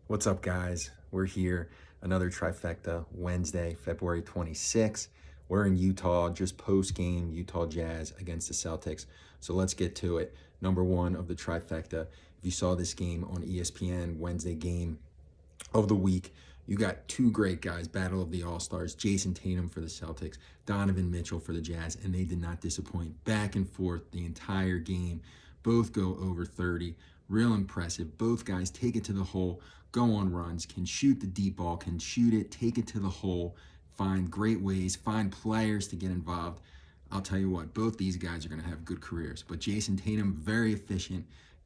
What's up, guys? We're here, another Trifecta Wednesday, February 26th. We're in Utah, just post-game Utah Jazz against the Celtics. So let's get to it. Number one of the Trifecta. If you saw this game on ESPN Wednesday game of the week, you got two great guys, Battle of the All-Stars, Jason Tatum for the Celtics, Donovan Mitchell for the Jazz, and they did not disappoint. Back and forth the entire game. Both go over 30. Real impressive. Both guys take it to the hole, go on runs, can shoot the deep ball, can shoot it, take it to the hole, find great ways, find players to get involved. I'll tell you what, both these guys are going to have good careers. But Jason Tatum, very efficient,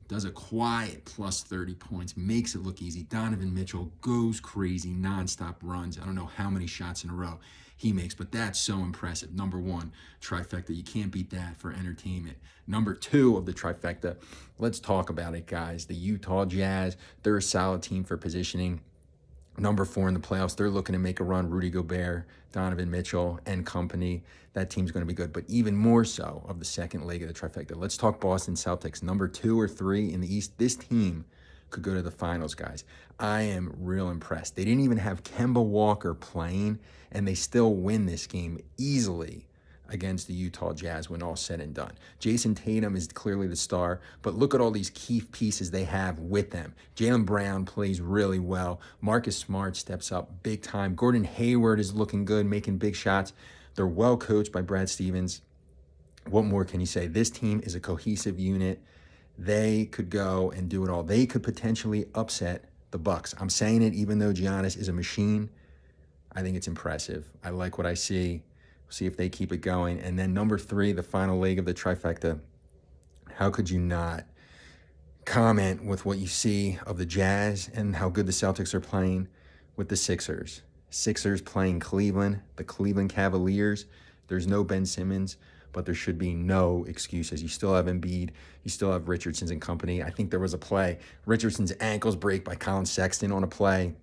does a quiet plus 30 points, makes it look easy. Donovan Mitchell goes crazy, nonstop runs. I don't know how many shots in a row he makes, but that's so impressive. Number one, Trifecta. You can't beat that for entertainment. Number two of the Trifecta, let's talk about it, guys. The Utah Jazz, they're a solid team for positioning. Number four in the playoffs, they're looking to make a run. Rudy Gobert, Donovan Mitchell, and company. That team's going to be good. But even more so of the second leg of the Trifecta, let's talk Boston Celtics. Number 2 or 3 in the East. This team could go to the finals, guys. I am real impressed. They didn't even have Kemba Walker playing, and they still win this game easily against the Utah Jazz when all said and done. Jason Tatum is clearly the star, but look at all these key pieces they have with them. Jaylen Brown plays really well. Marcus Smart steps up big time. Gordon Hayward is looking good, making big shots. They're well coached by Brad Stevens. What more can you say? This team is a cohesive unit. They could go and do it all. They could potentially upset the Bucks. I'm saying it even though Giannis is a machine. I think it's impressive. I like what I see. See if they keep it going. And then number 3, the final leg of the Trifecta. How could you not comment with what you see of the Jazz and how good the Celtics are playing with the Sixers? Sixers playing Cleveland, the Cleveland Cavaliers. There's no Ben Simmons, but there should be no excuses. You still have Embiid. You still have Richardson's and company. I think there was a play. Richardson's ankles break by Colin Sexton on a play.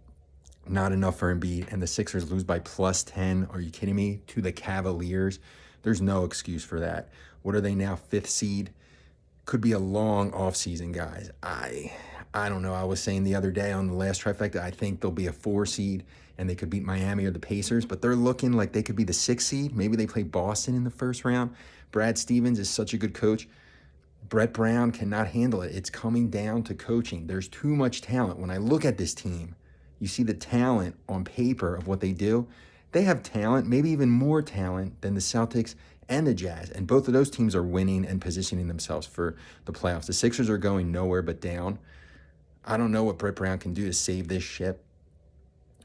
Not enough for Embiid, and the Sixers lose by plus 10. Are you kidding me? To the Cavaliers. There's no excuse for that. What are they now? 5th seed? Could be a long offseason, guys. I don't know. I was saying the other day on the last Trifecta, I think they'll be a 4 seed, and they could beat Miami or the Pacers, but they're looking like they could be the 6th seed. Maybe they play Boston in the first round. Brad Stevens is such a good coach. Brett Brown cannot handle it. It's coming down to coaching. There's too much talent. When I look at this team, you see the talent on paper of what they do. They have talent, maybe even more talent than the Celtics and the Jazz. And both of those teams are winning and positioning themselves for the playoffs. The Sixers are going nowhere but down. I don't know what Brett Brown can do to save this ship,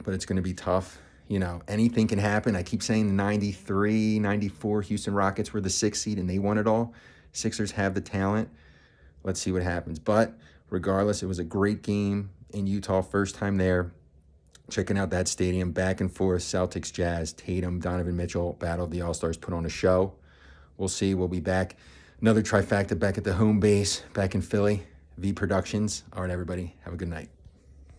but it's going to be tough. You know, anything can happen. I keep saying the 93, 94 Houston Rockets were the 6th seed and they won it all. Sixers have the talent. Let's see what happens. But regardless, it was a great game in Utah, first time there. Checking out that stadium, back and forth, Celtics, Jazz, Tatum, Donovan Mitchell, Battle of the All-Stars put on a show. We'll see. We'll be back. Another Trifecta back at the home base, back in Philly. V Productions. All right, everybody. Have a good night.